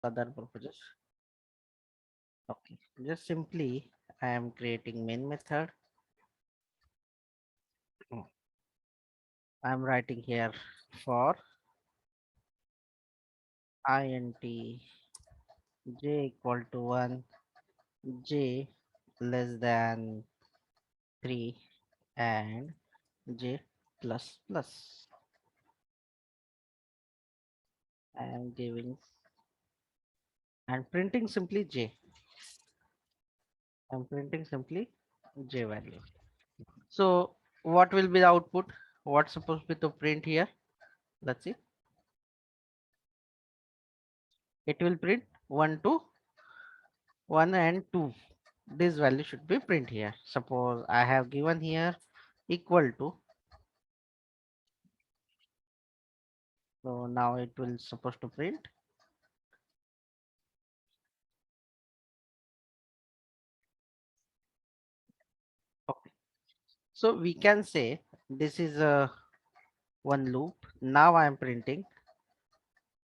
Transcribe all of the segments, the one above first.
other purposes. Okay, just simply I am creating main method. I'm writing here for int j equal to 1, j less than 3, and j plus plus. I am giving and printing simply j. I'm printing simply j value. So what will be the output? What's supposed to be to print here? Let's see. It will print 1 to 1 and 2. This value should be print here. Suppose I have given here equal to. So now it will supposed to print. Okay. So we can say this is a one loop. Now I am printing.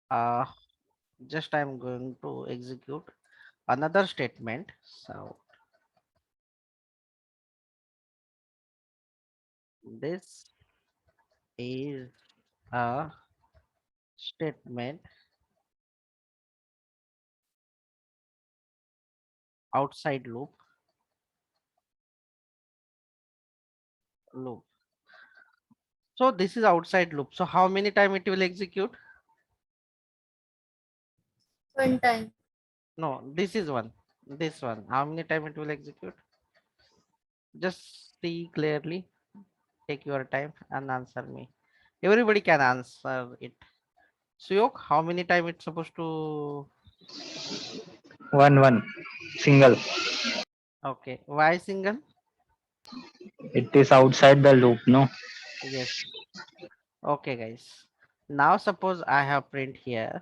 Uh, just I am going to execute another statement. So this is a statement outside loop. So this is outside loop. So how many time it will execute? One time. No, this is one. This one. How many time it will execute? Just see clearly. Take your time and answer me. Everybody can answer it. Suyok, how many time it's supposed to? One single. Okay. Why single? It is outside the loop, no? Yes. Okay, guys. Now suppose I have print here.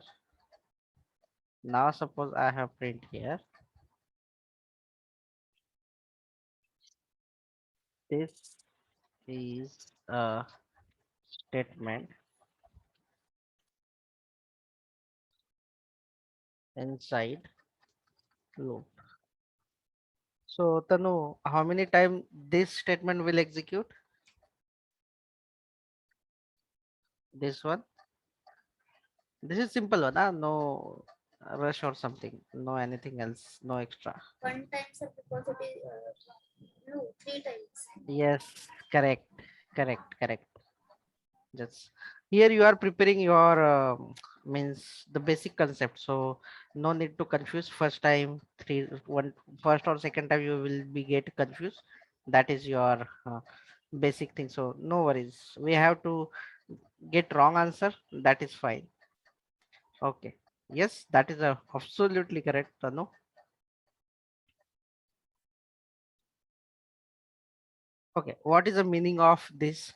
Now suppose I have print here. This is a statement inside loop. So Tanu, how many time this statement will execute? This one. This is simple one, no rush or something, no anything else, no extra. One time, sir, because it is no 3 times. Yes, correct, correct. Just here you are preparing your means the basic concept, so no need to confuse first time three one first or second time you will be get confused. That is your basic thing. So no worries. We have to get wrong answer. That is fine. Okay. Yes, that is absolutely correct, Tanu. Okay, what is the meaning of this?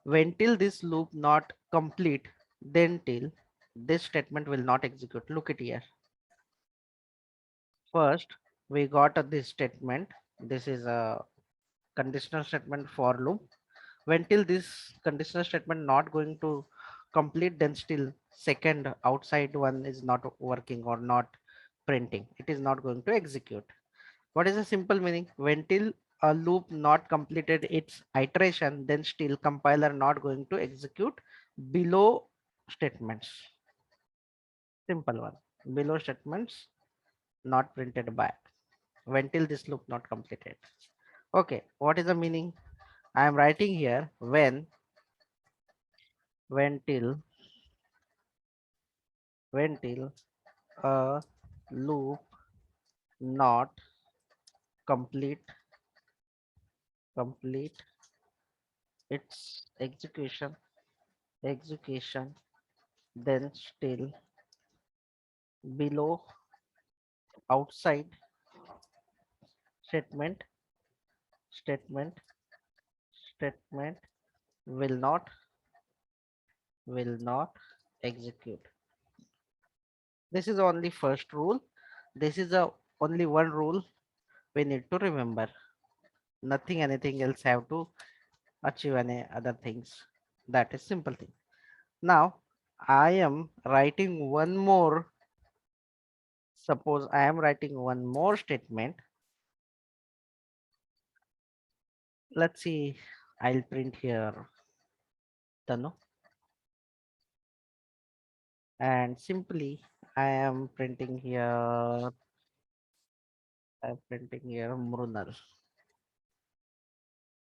When till this loop not complete, then till this statement will not execute. Look at here. First, we got this statement. This is a conditional statement for loop. When till this conditional statement not going to complete, then still second outside one is not working or not printing. It is not going to execute. What is the simple meaning? When till a loop not completed its iteration, then still compiler not going to execute below statements. Simple one. Below statements not printed by when till this loop not completed. Okay, what is the meaning? I am writing here when till a loop not complete its execution, then still below outside statement statement statement will not execute. This is only first rule. This is a only one rule we need to remember. Nothing anything else have to achieve any other things. That is simple thing. Now I am writing one more Suppose I am writing one more statement. Let's see, I'll print here Tanu, and simply I am printing here, I'm printing here Mrunal.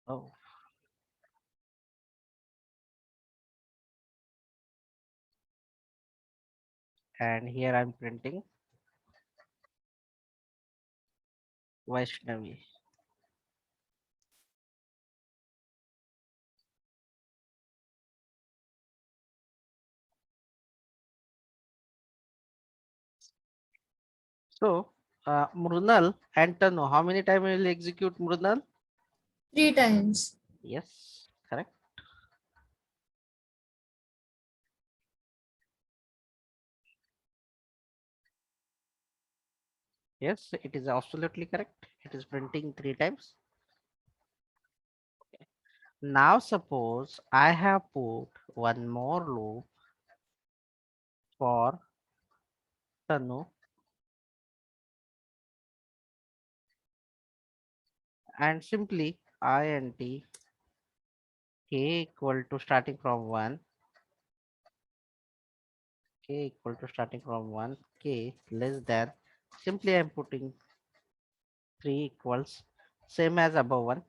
Oh, and here I'm printing Vaishnavi. So Mrunal and Tanu, how many times will execute Mrunal? 3 times. Yes, correct. Yes, it is absolutely correct. It is printing 3 times. Now suppose I have put one more loop for Tanu and simply int k equal to starting from 1, k equal to starting from 1, k less than, simply I'm putting 3 equals same as above one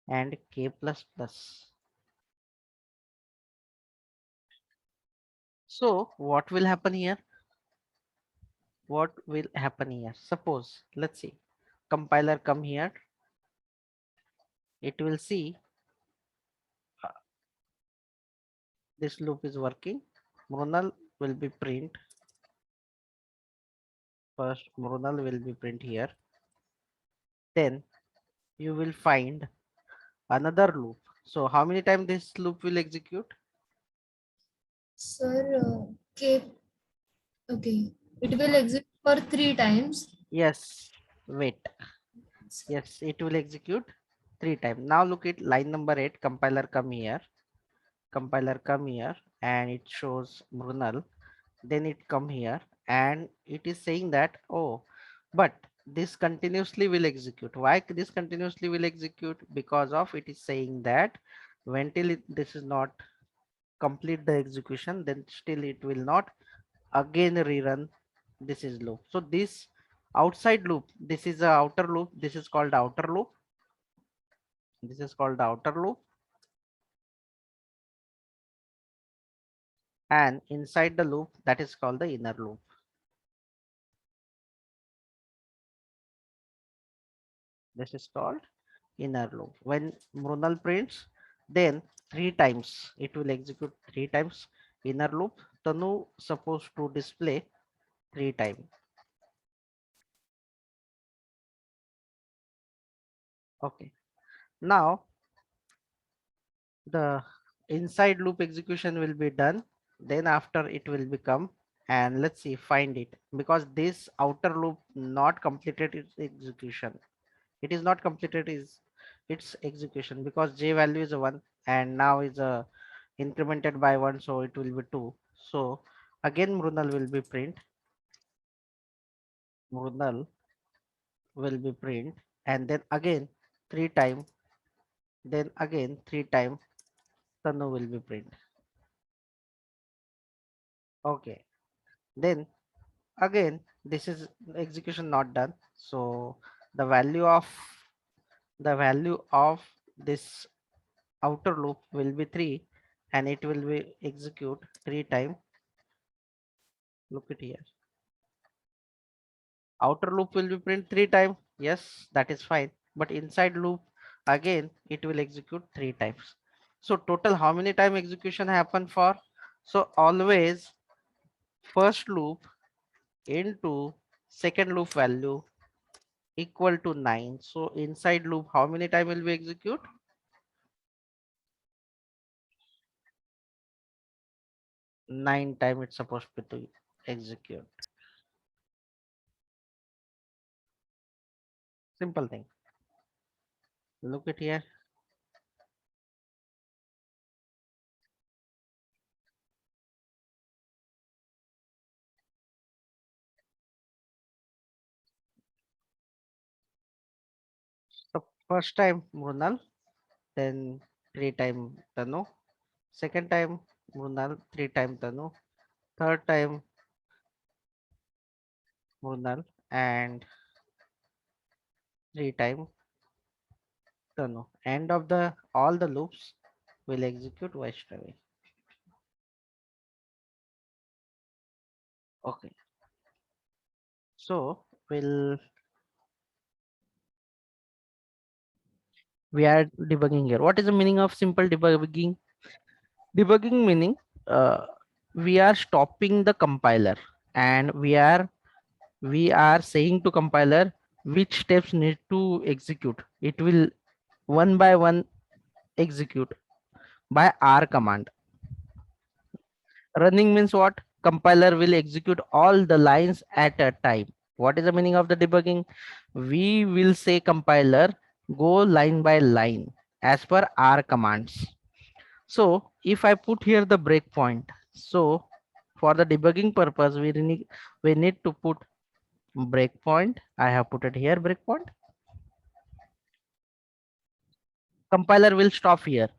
and k plus plus. So what will happen here? What will happen here? Suppose, let's see, compiler come here, it will see this loop is working. Mrunal will be print. First, Mrunal will be print here. Then you will find another loop. So how many times this loop will execute? Sir, K. Okay. It will exist for 3 times. Yes. Wait. Yes, it will execute 3 times. Now look at line number 8. Compiler come here. Compiler come here and it shows Mrunal. Then it come here and it is saying that, oh, but this continuously will execute. Why this continuously will execute? Because of it is saying that when till this is not complete the execution, then still it will not again rerun. This is loop. So this outside loop, this is a outer loop. This is called outer loop. This is called the outer loop. And inside the loop, that is called the inner loop. This is called inner loop. When Mrunal prints, then 3 times it will execute 3 times inner loop. Tanu supposed to display 3 times. Okay. Now the inside loop execution will be done. Then after it will become, and let's see, find it, because this outer loop not completed its execution. It is not completed its execution because j value is a 1 and now is a incremented by 1, so it will be 2. So again Mrunal will be print. Mrunal will be print and then again 3 times, then again 3 times Tanu will be print. Okay, then again this is execution not done, so the value of this outer loop will be 3 and it will be execute 3 times. Look at here, outer loop will be print 3 times. Yes, that is fine, but inside loop again it will execute 3 times. So total how many time execution happen for? So always first loop into second loop value equal to 9. So inside loop how many time will be execute? 9 time it's supposed to execute. Simple thing. Look at here. First time Mrunal, then 3 time Tanu. Second time Mrunal, 3 time Tanu. Third time Mrunal and 3 time Tanu. End of the all the loops will execute Vaishnavi. Okay. So we are debugging here. What is the meaning of simple debugging? Debugging meaning we are stopping the compiler and we are saying to compiler which steps need to execute. It will one by one execute by R command. Running means what? Compiler will execute all the lines at a time. What is the meaning of the debugging? We will say compiler go line by line as per R commands. So if I put here the breakpoint, so for the debugging purpose, we need to put breakpoint. I have put it here breakpoint. Compiler will stop here.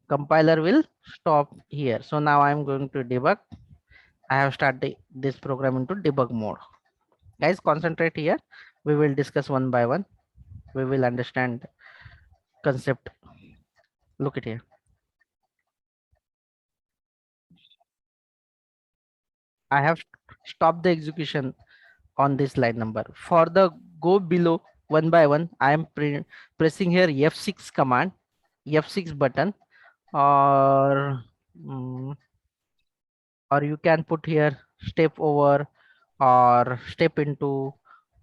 Compiler will stop here. So now I'm going to debug. I have started this program into debug mode. Guys, concentrate here. We will discuss one by one. We will understand concept. Look at here. I have stopped the execution on this line number. For the go below one by one, I am pressing here F6 command, F6 button, or or you can put here step over or step into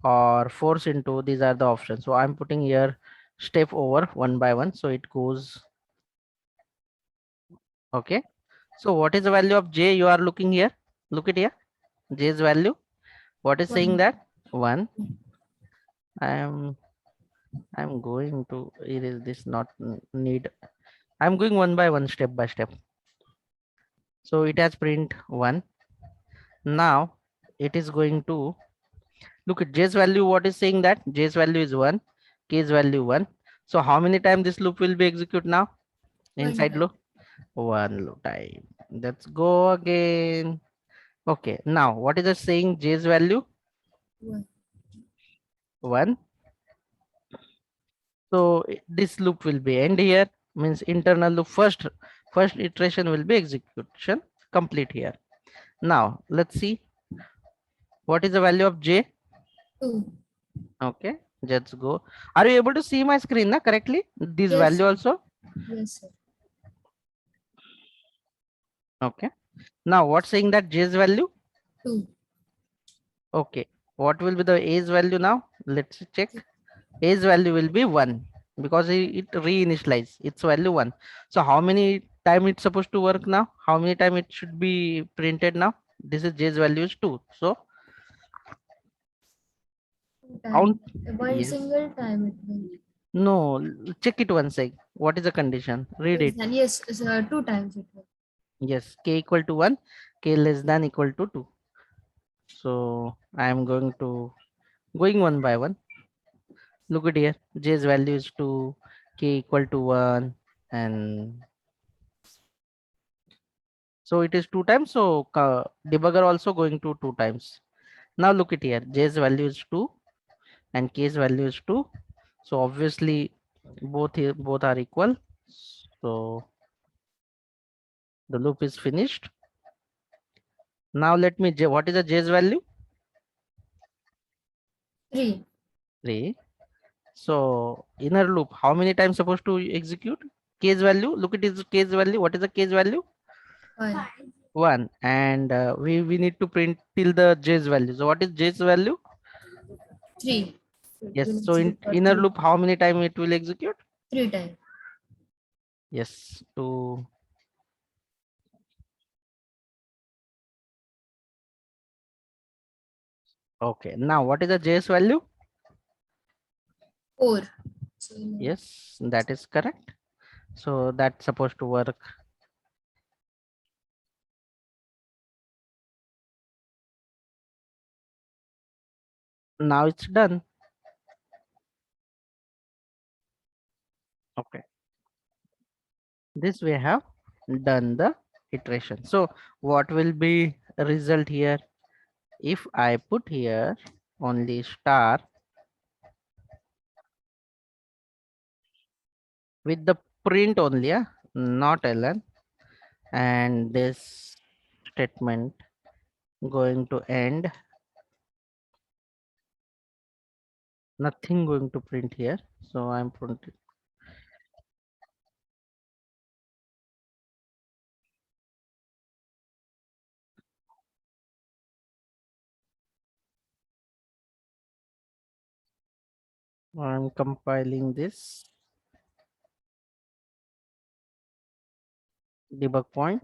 or force into. These are the options. So I'm putting here step over one by one. So it goes. Okay. So what is the value of J you are looking here? Look at here. J's value. What is saying 1. that? 1. I'm going to erase this, not need. I'm going one by one, step by step. So it has print 1. Now it is going to look at J's value. What is saying that? J's value is 1, K's value 1. So how many times this loop will be executed now? 1 Inside time. loop? 1 loop time. Let's go again. Okay. Now what is it saying? J's value 1. 1. So this loop will be end here, means internal loop first iteration will be execution complete here. Now let's see what is the value of J. 2. Okay, let's go. Are you able to see my screen na, correctly? This Yes, value sir. also. Yes, sir. Okay. Now what's saying that J's value? 2. Okay. What will be the A's value now? Let's check. A's value will be 1 because it reinitialize its value 1. So how many time it's supposed to work now? How many time it should be printed now? This is J's value is 2. So 2 count. time. One Yes. single time it will. No, check it once again. What is the condition? Read Yes, it. and yes, sir, 2 times it will. Yes, k equal to 1, k less than equal to 2. So I am going one by one. Look at here. J's value is 2, k equal to 1, and so it is 2 times. So debugger also going to 2 times. Now look at here. J's value is 2 and k's value is 2. So obviously both are equal. So the loop is finished. Now let me what is the J's value? 3. 3. So inner loop, how many times supposed to execute? K's value. Look at his k's value. What is the k's value? 1. 1. And we need to print till the J's value. So what is J's value? 3. So it Yes. will So in execute for inner 3. loop, how many time it will execute? 3 times. Yes. To okay. Now what is the J's value? 4. So, Yes, that is correct. So that's supposed to work. Now it's done. Okay, this we have done the iteration. So what will be result here? If I put here only star with the print only, yeah, not ln, and this statement going to end, nothing going to print here. So I'm printing. I'm compiling this debug point.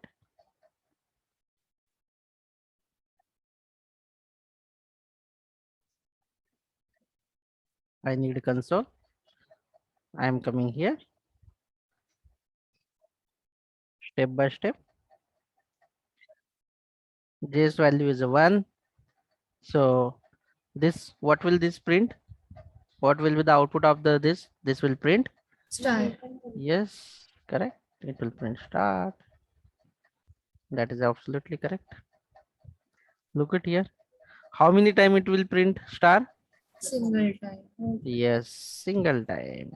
I need console. I'm coming here step by step. J's value is a 1. So this, what will this print? What will be the output of the this? This will print. Star. Yes, correct. It will print start. That is absolutely correct. Look at here. How many time it will print star? Single time. Yes, single time.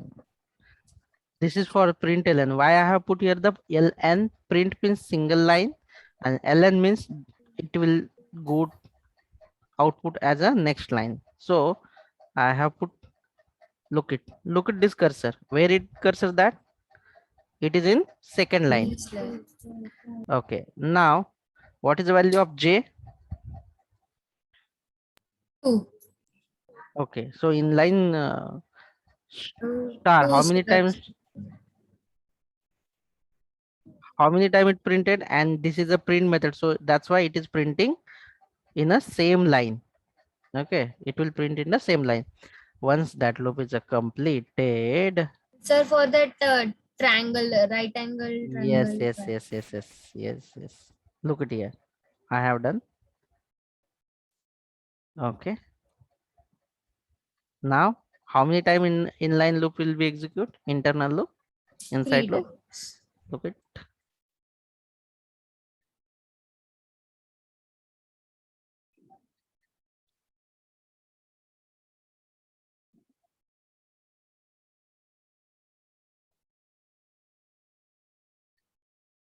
This is for print ln. Why I have put here the ln? Print means single line, and ln means it will go output as a next line. So I have put, look at this cursor. Where it cursor that? It is in second line. Next line. Okay. Now what is the value of j? 2. Okay. So in line Two star, how many steps. times? How many time it printed? And this is a print method. So that's why it is printing in a same line. Okay. It will print in the same line. Once that loop is completed. Sir, for that triangle, right angle Yes, triangle. yes, yes, yes, yes, yes, yes. Look at here. I have done. Okay. Now, how many time in inline loop will be execute? Internal loop, 3 inside loop. times. Look it.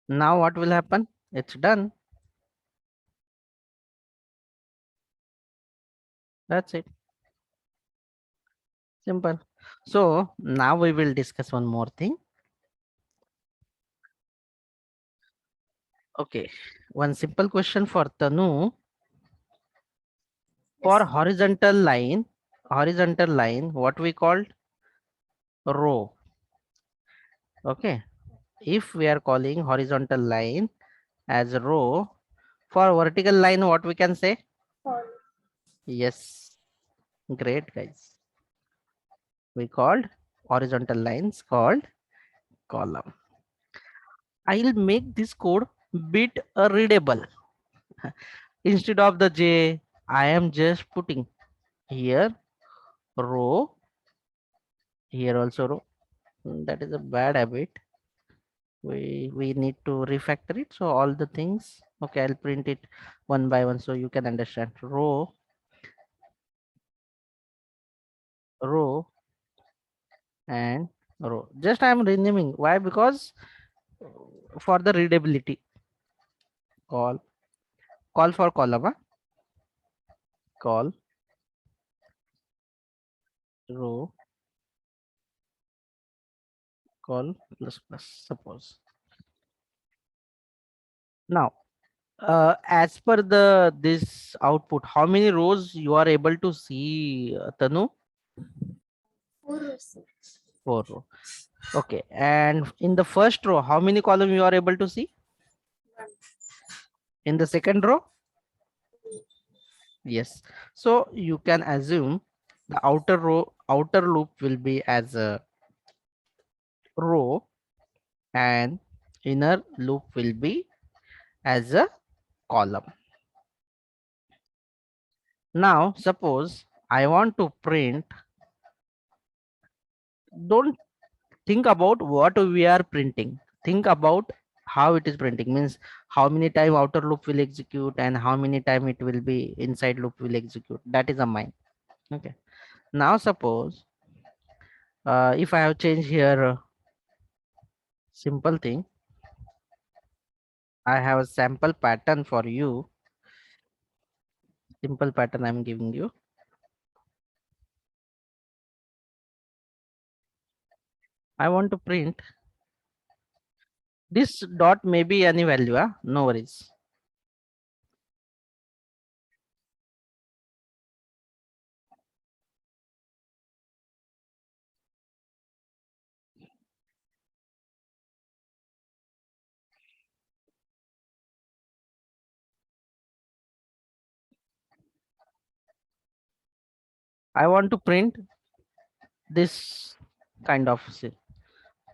Now what will happen? It's done. That's it. Simple. So now we will discuss one more thing. Okay. One simple question for Tanu. For horizontal line, what we called row. Okay. If we are calling horizontal line as row, for vertical line, what we can say? Yes. Great, guys. We called horizontal lines called column. I'll make this code bit readable. Instead of the J, I am just putting here row, here also row. That is a bad habit. We need to refactor it. So all the things, okay, I'll print it one by one so you can understand. Row, row, and row. Just I'm renaming. Why? Because for the readability. Call for column, huh? Call row, call plus plus, suppose. Now as per the this output, how many rows you are able to see, Tanu? 4 or 6. 4 row. Okay, and in the first row, how many column you are able to see? In the second row? Yes. So you can assume the outer loop will be as a row, and inner loop will be as a column. Now suppose I want to print, don't think about what we are printing. Think about how it is printing, means how many time outer loop will execute and how many time it will be inside loop will execute. That is a mine. Okay. Now suppose if I have changed here simple thing, I have a sample pattern for you. Simple pattern I'm giving you. I want to print this dot may be any value, no worries. I want to print this kind of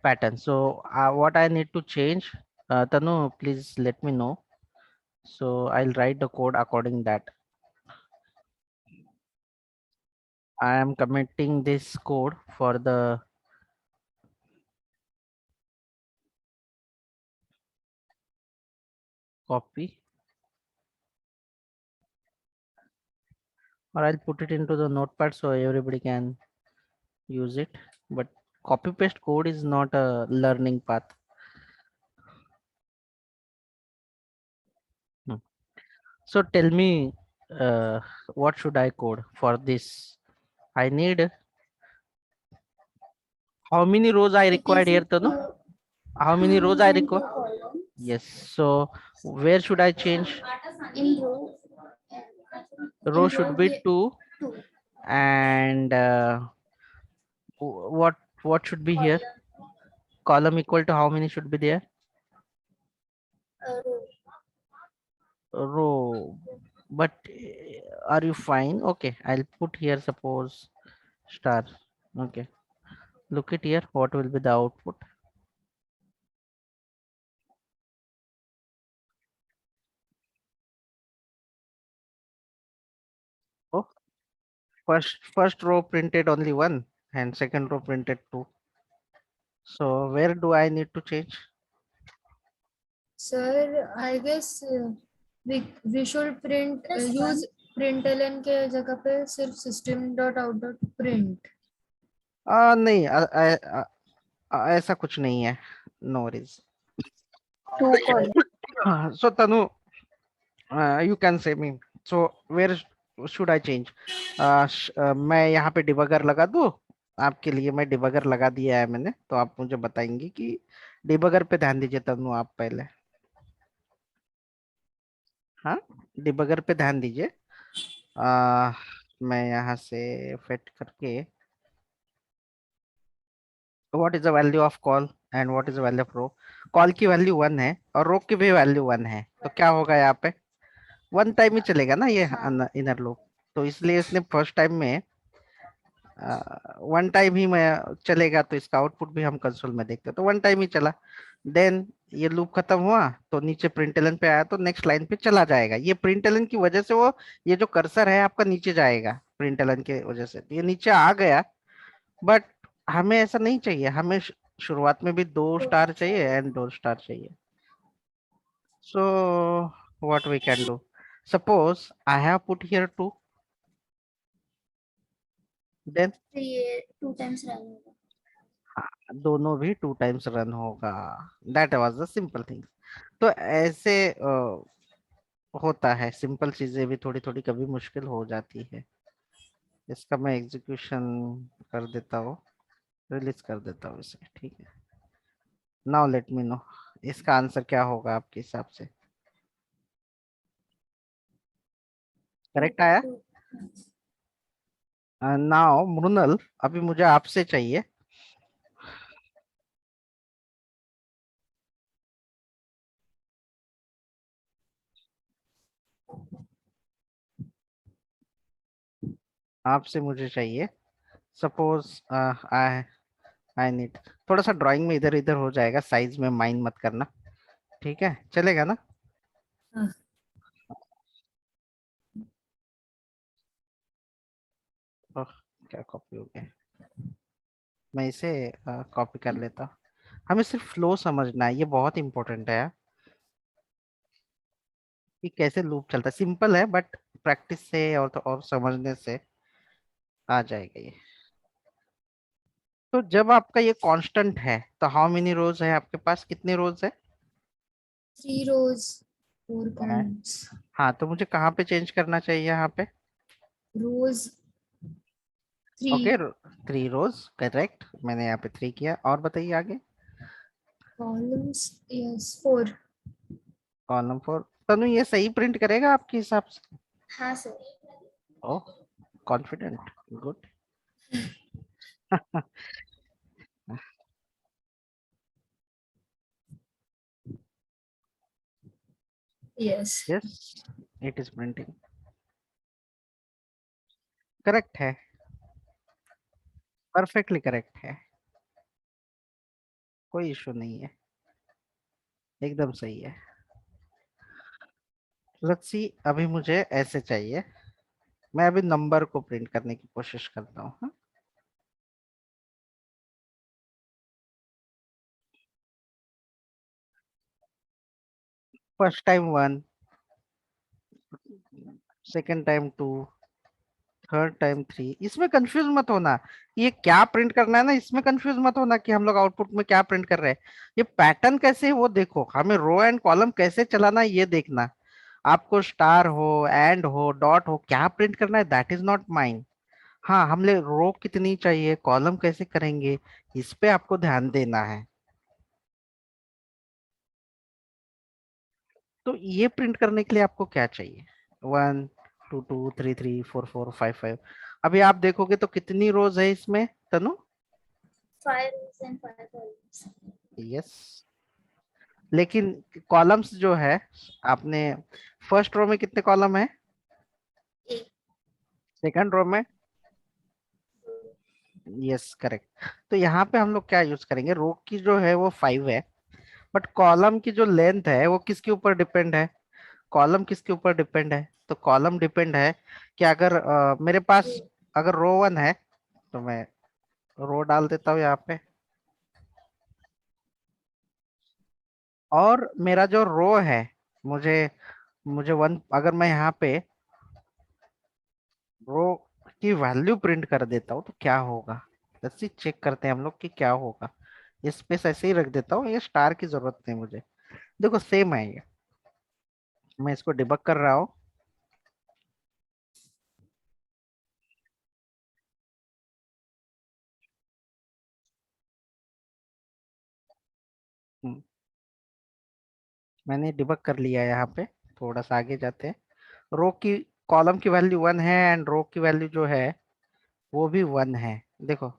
pattern. So what I need to change, Tanu, please let me know. So I'll write the code according that. I am committing this code for the copy, or I'll put it into the notepad so everybody can use it. But copy paste code is not a learning path. So tell me, what should I code for this? I need how many rows I required here, Tanu? How many rows I require? Yes. So where should I change? In row. Row should be 2, and what should be here? Column equal to how many should be there? Row. But are you fine? Okay, I'll put here suppose star. Okay, look at here, what will be the output? Oh, first row printed only 1 and second row printed 2. So where do I need to change? Sir, I guess we should print use println के जगह पे सिर्फ system.out.print. नहीं ऐसा कुछ नहीं है. No worries. So Tanu, you can say me. So where should I change? मैं यहाँ पे डिबगर लगा दूँ आपके लिए. मैं डिबगर लगा दिया है मैंने, तो आप मुझे बताएंगे कि डिबगर पे ध्यान दीजिए तनु आप पहले. हाँ, डिबगर पे ध्यान दीजिए. मैं यहाँ से फिट करके what is the value of call and what is the value of row. Call की वैल्यू 1 है और रो की भी वैल्यू 1 है, तो क्या होगा यहाँ पे? 1 टाइम ही चलेगा ना ये इनर लूप. तो इसलिए इसने फर्स्ट टाइम में 1 टाइम ही मैं चलेगा, तो इसका आउटपुट भी हम कंसोल में देखते हैं. तो 1 टाइम ही चला, देन ये लूप खत्म हुआ तो नीचे प्रिंटलन पे आया तो नेक्स्ट लाइन पे चला जाएगा. ये प्रिंटलन की वजह से वो ये जो कर्सर है आपका नीचे जाएगा प्रिंटलन के वजह से. तो ये नीचे आ गया, बट हमें ऐसा नहीं चाहिए. हमें शुरुआत में भी 2 स्टार चाहिए एंड 2 स्टार चाहिए. So what we can do, suppose I have put here 2, then ये 2 times रन होगा. दोनों भी 2 टाइम्स रन होगा. That was the simple thing. तो ऐसे होता है, सिंपल चीजें भी थोड़ी थोड़ी कभी मुश्किल हो जाती है. इसका मैं एग्जीक्यूशन कर देता हूँ, रिलीज कर देता हूँ इसे. ठीक है, नाउ लेट मी नो इसका आंसर क्या होगा आपके हिसाब से. करेक्ट आया? नाउ मृणाल, अभी मुझे आपसे चाहिए आपसे मुझे चाहिए सपोज आई आई नीड थोड़ा सा ड्राइंग में इधर इधर हो जाएगा, साइज में माइंड मत करना. ठीक है, चलेगा ना? हाँ. ओह, क्या कॉपी हो गया. मैं इसे कॉपी कर लेता हूँ। हमें सिर्फ फ्लो समझना है, ये बहुत इंपॉर्टेंट है यार, कि कैसे लूप चलता है। सिंपल है बट प्रैक्टिस से और तो और समझने से आ जाएगा ये। तो जब आपका ये कांस्टेंट है तो हाउ मेनी रोज है आपके पास, कितने रोज है? 3 rows, 4 है। columns. हाँ, तो मुझे कहाँ पे चेंज करना चाहिए यहाँ पे? Rows ओके, 3, 3 रोज करेक्ट, मैंने यहाँ पे 3 किया। और बताइए आगे। columns yes 4. कॉलम 4। तनु ये सही प्रिंट करेगा आपके हिसाब से? हाँ sir. Oh, confident, good. Yes. Yes, it is printing, correct है, परफेक्टली करेक्ट है, कोई इशू नहीं है, एकदम सही है। लेट्स सी, अभी मुझे ऐसे चाहिए। मैं अभी नंबर को प्रिंट करने की कोशिश करता हूँ, हाँ? First time 1, second time 2, third time 3। इसमें कंफ्यूज मत होना, ये क्या प्रिंट करना है ना, इसमें कंफ्यूज मत होना कि हम लोग आउटपुट में क्या प्रिंट कर रहे हैं। ये पैटर्न कैसे है वो देखो, हमें रो एंड कॉलम कैसे चलाना है ये देखना। आपको स्टार हो, एंड हो, डॉट हो, क्या प्रिंट करना है दैट इज नॉट माइन। हाँ, हमने रो कितनी चाहिए, कॉलम कैसे करेंगे, इस पे आपको ध्यान देना है। तो ये प्रिंट करने के लिए आपको क्या चाहिए? 1 2 2 3 3 4 4 5 5। अभी आप देखोगे तो कितनी रोज है इसमें तनु? 5 rows and 5 columns. यस, लेकिन कॉलम्स जो है, आपने फर्स्ट रो में कितने कॉलम है, एक. सेकंड रो में? Yes correct. तो यहाँ पे हम लोग क्या यूज करेंगे, रो की जो है वो 5 है, बट कॉलम की जो लेंथ है वो किसके ऊपर डिपेंड है? कॉलम किसके ऊपर डिपेंड है? तो कॉलम डिपेंड है कि अगर मेरे पास अगर रो 1 है तो मैं रो डाल देता हूँ यहाँ पे, और मेरा जो रो है, मुझे मुझे 1, अगर मैं यहाँ पे रो की वैल्यू प्रिंट कर देता हूँ तो क्या होगा? जैसे चेक करते हैं हम लोग कि क्या होगा। ये स्पेस ऐसे ही रख देता हूँ, ये स्टार की जरूरत नहीं मुझे। देखो सेम है ये, मैं इसको डिबग कर रहा हूँ। हम्म, मैंने डिबग कर लिया है यहाँ पे। थोड़ा सा आगे जाते हैं। रो की कॉलम की वैल्यू 1 है एंड रो की वैल्यू जो है वो भी 1 है। देखो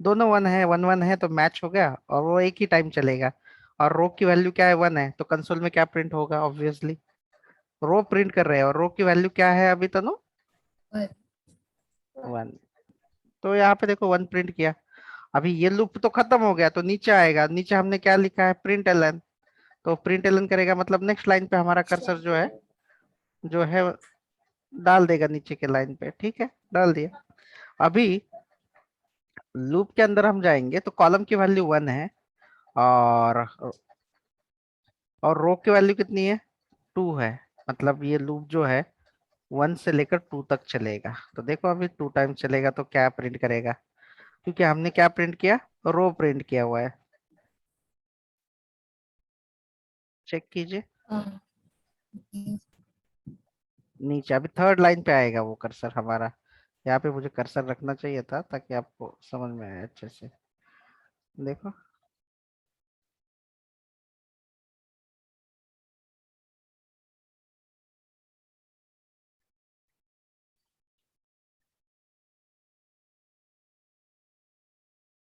दोनों 1 है, 1 1 है तो मैच हो गया, और वो एक ही टाइम चलेगा। और रो की वैल्यू क्या है, 1 है, तो कंसोल में क्या प्रिंट होगा? ऑब्वियसली रो प्रिंट कर रहे हैं, और रो की वैल्यू क्या है अभी तनु? 1. 1। तो यहाँ पे देखो 1 प्रिंट किया। अभी ये लूप तो खत्म हो गया, तो नीचे आएगा, नीचे हमने क्या लिखा है, प्रिंट एलन। तो प्रिंट एलन करेगा मतलब नेक्स्ट लाइन पे हमारा कर्सर जो है डाल देगा नीचे के लाइन पे, ठीक है, डाल दिया। अभी लूप के अंदर हम जाएंगे तो कॉलम की वैल्यू 1 है, और रो की वैल्यू कितनी है, 2 है। मतलब ये लूप जो है 1 से लेकर 2 तक चलेगा। तो देखो अभी 2 टाइम चलेगा तो क्या प्रिंट करेगा, क्योंकि हमने क्या प्रिंट किया, रो प्रिंट किया हुआ है। चेक कीजिए हाँ. नीचे, अभी थर्ड लाइन पे आएगा वो कर्सर हमारा। यहाँ पे मुझे कर्सर रखना चाहिए था ताकि आपको समझ में आए अच्छे से। देखो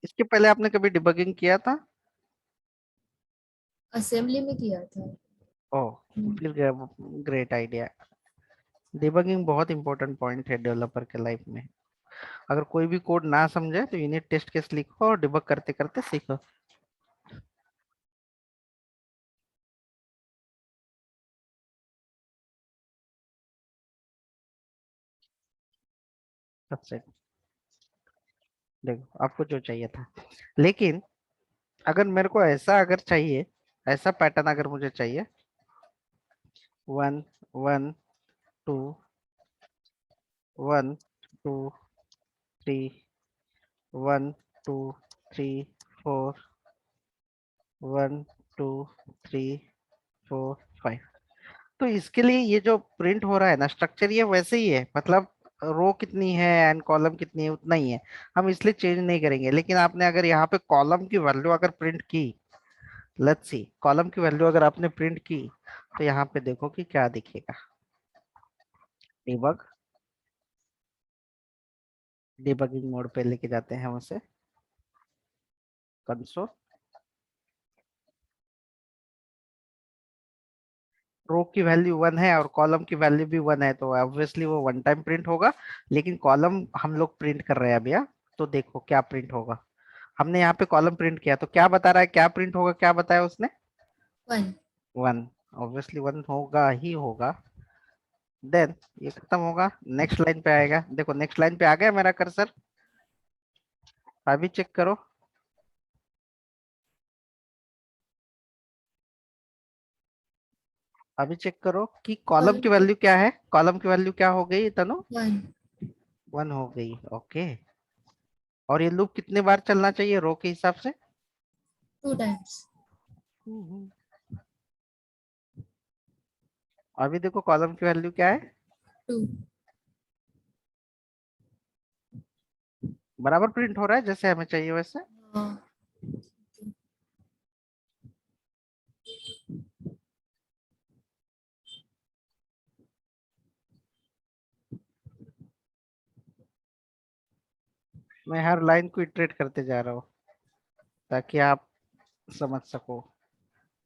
इसके पहले आपने कभी डिबगिंग किया था? असेंबली में किया था. ओह, फिर ग्रेट आइडिया। डिबगिंग बहुत इंपॉर्टेंट पॉइंट है डेवलपर के लाइफ में। अगर कोई भी कोड ना समझे तो यूनिट टेस्ट केस लिखो और डिबग करते करते सीखो। सबसे देखो आपको जो चाहिए था, लेकिन अगर मेरे को ऐसा अगर चाहिए, ऐसा पैटर्न अगर मुझे चाहिए, 1 1 2 1 2 3 1 2 3 4 1 2 3 4 5, तो इसके लिए ये जो प्रिंट हो रहा है ना स्ट्रक्चर, ये वैसे ही है, मतलब रो कितनी है एंड कॉलम कितनी है उतना ही है, हम इसलिए चेंज नहीं करेंगे। लेकिन आपने अगर यहाँ पे कॉलम की वैल्यू अगर प्रिंट की, लेट्स सी, कॉलम की वैल्यू अगर आपने प्रिंट की, तो यहाँ पे देखो कि क्या दिखेगा। डिबग, डिबगिंग मोड पे लेके जाते हैं हम उसे, कंसोल, रो की वैल्यू 1 है और कॉलम की वैल्यू भी 1 है, तो ऑब्वियसली वो वन टाइम प्रिंट होगा। लेकिन कॉलम हम लोग प्रिंट कर रहे हैं अभी, तो देखो क्या प्रिंट होगा। हमने यहाँ पे कॉलम प्रिंट किया तो क्या बता रहा है, क्या प्रिंट होगा, क्या बताया उसने? 1. 1, ऑब्वियसली 1 होगा ही होगा। देन ये खत्म होगा, नेक्स्ट लाइन पे आएगा। देखो नेक्स्ट लाइन पे आ गया मेरा कर्सर, अभी चेक करो, अभी चेक करो कि कॉलम की वैल्यू क्या है, कॉलम की वैल्यू क्या हो गई तनु? 1. 1 हो गई, ओके। और ये लूप कितने बार चलना चाहिए रो के हिसाब से? 2 times. हम्म। अभी देखो कॉलम की वैल्यू क्या है, 2. बराबर प्रिंट हो रहा है जैसे हमें चाहिए वैसे। Uh, मैं हर लाइन को इटरेट करते जा रहा हूँ ताकि आप समझ सको।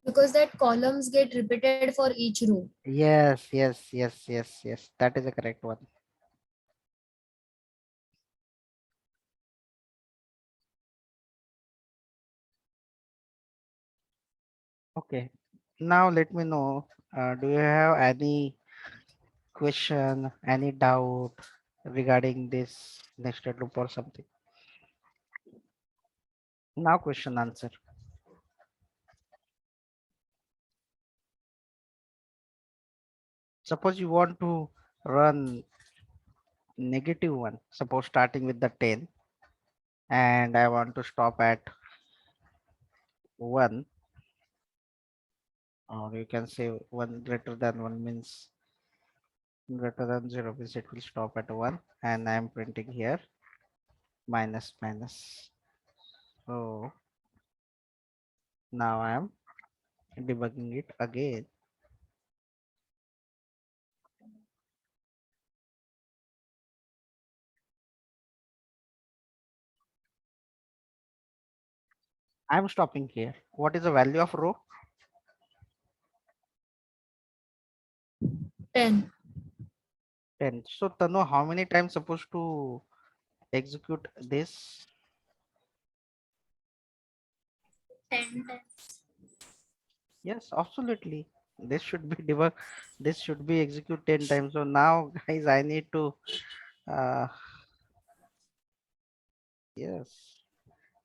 because that columns get repeated for each row. Yes yes yes yes yes, that is the correct one. Okay, now let me know, do you have any question, any doubt regarding this nested loop or something? Now question answer. Suppose you want to run -1, suppose starting with the 10, and I want to stop at 1, or you can say 1 greater than 1 means greater than 0 means it will stop at 1, and I am printing here minus minus. So now I am debugging it again. I am stopping here. What is the value of row? 10. 10. So Tanu, how many times supposed to execute this? 10 times. Yes, absolutely. This should be debug. This should be execute 10 times. So now, guys, I need to. Uh, yes,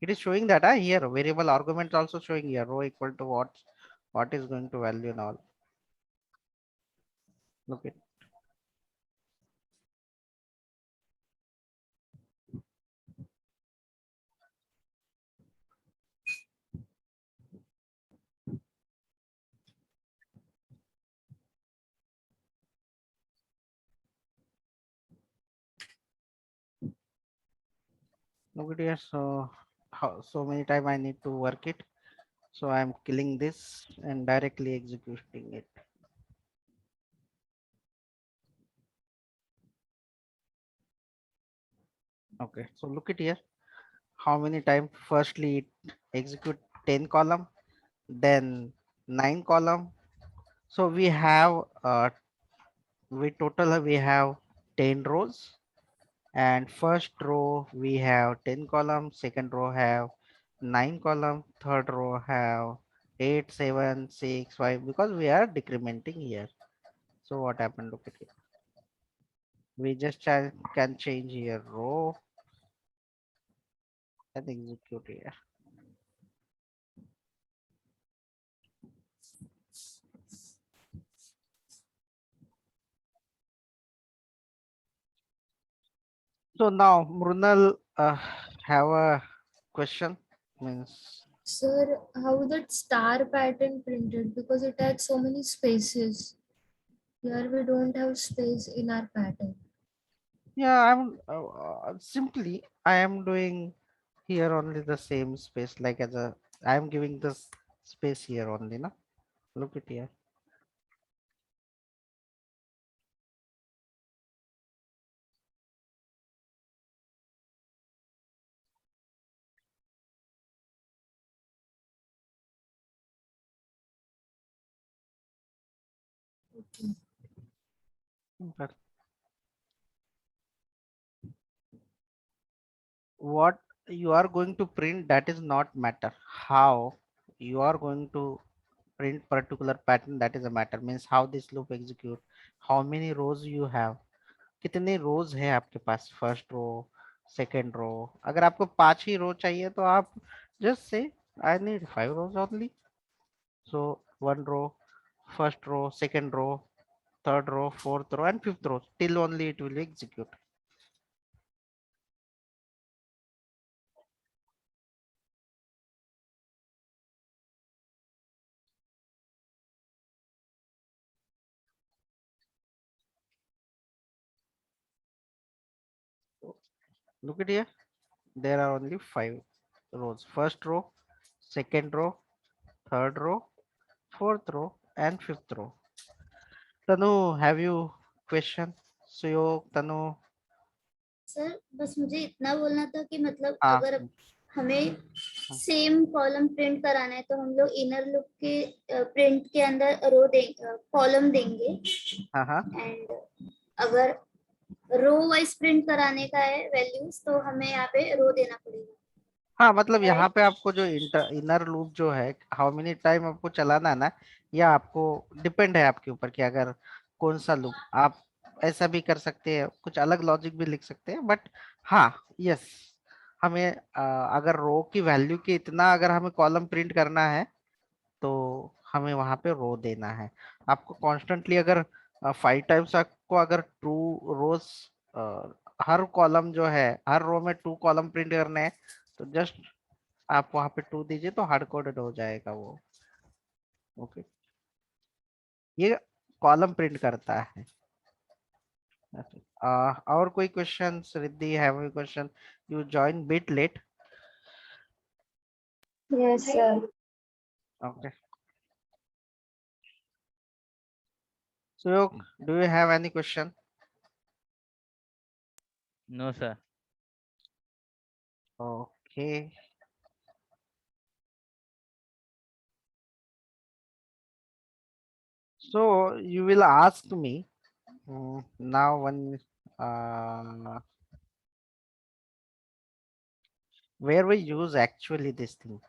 it is showing that here variable arguments also showing here row equal to what is going to value and all. Look it. Look it here. So how so many time I need to work it. So I am killing this and directly executing it. Okay, so look at here. How many times? Firstly, it execute 10 column, then 9 column. So we have 10 rows, and first row we have 10 column, second row have 9 column, third row have 8, 7, 6, 5, because we are decrementing here. So what happened? Look at it. We just can change here row and execute here. So now Mrunal have a question, means Sir, how that star pattern printed? Because it had so many spaces. Here we don't have space in our pattern. yeah, I'm simply I am doing here only the same space, like as a I am giving this space here only, na. Look at here. Okay. But what you are going to print, that is not matter. How you are going to print particular pattern, that is a matter. Means how this loop execute, how many rows you have, कितने रोज है आपके पास, first row, second row. अगर आपको 5 ही रो चाहिए तो आप just say I need 5 rows only. So 1 row, first row, second row, third row, fourth row and fifth row, till only it will execute. Look at here, there are only 5 rows. First row, second row, third row, fourth row and fifth row. Tanu, have you question? Suyog, Tanu. Sir बस मुझे इतना बोलना था कि मतलब हाँ. अगर हमें सेम कॉलम प्रिंट कराना है तो हम लोग इनर लूप के प्रिंट के अंदर रो देंगे, कॉलम देंगे, हाँ हाँ. एंड अगर रो वाइज प्रिंट कराने का है वैल्यूज तो हमें यहाँ पे रो देना पड़ेगा. हाँ मतलब यहाँ पे आपको जो इनर लूप जो है, हाउ मेनी टाइम आपको चलाना है ना, या आपको डिपेंड है आपके ऊपर कि अगर कौन सा लूप आप ऐसा भी कर सकते हैं, कुछ अलग लॉजिक भी लिख सकते हैं. बट हाँ, यस, हमें अगर रो की वैल्यू के इतना अगर हमें कॉलम प्रिंट करना है तो हमें वहां पे रो देना है. आपको कॉन्स्टेंटली अगर 5 टाइम्स आपको अगर 2 रोज, हर कॉलम जो है, हर रो में 2 कॉलम प्रिंट करने हैं, तो जस्ट आप वहां पे 2 दीजिए तो हार्ड कोडेड हो जाएगा वो. ओके, ये कॉलम प्रिंट करता है. और कोई question? Riddhi, have you question? You join bit late. Yes sir. Okay, so do you have any question? No, sir. Okay. So you will ask me now when where we use actually this thing.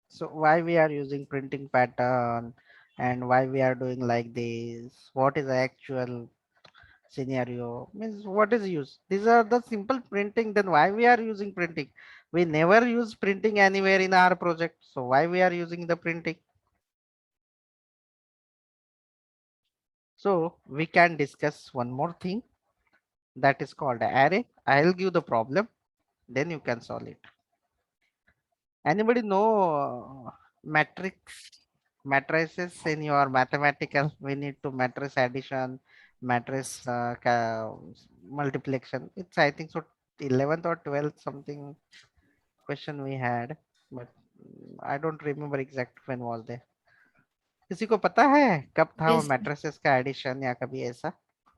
So why we are using printing pattern and why we are doing like this? What is the actual scenario? Means what is use? These are the simple printing. Then why we are using printing? We never use printing anywhere in our project. So why we are using the printing? So we can discuss one more thing, that is called array. I'll give the problem, then you can solve it. Anybody know matrices in your mathematical? We need to matrix addition, matrix multiplication. It's I think so 11th or 12th something question we had, but I don't remember exact when was there. किसी को पता है कब था वो Yes. matrices का addition या कभी ऐसा?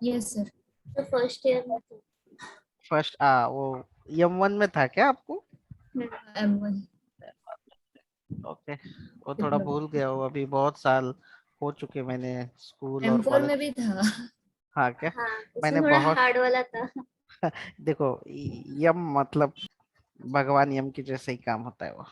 Yes, sir. तो फर्स्ट ईयर में था. फर्स्ट वो M1 में था क्या आपको? M1. ओके, वो थोड़ा भूल गया हूँ, अभी बहुत साल हो चुके मैंने स्कूल और M4 में कॉलेज. भी था. हाँ क्या? हाँ मैंने उसमें थोड़ा बहुत हार्ड वाला था. देखो, यम मतलब भगवान यम की जैसे ही काम होता है वो.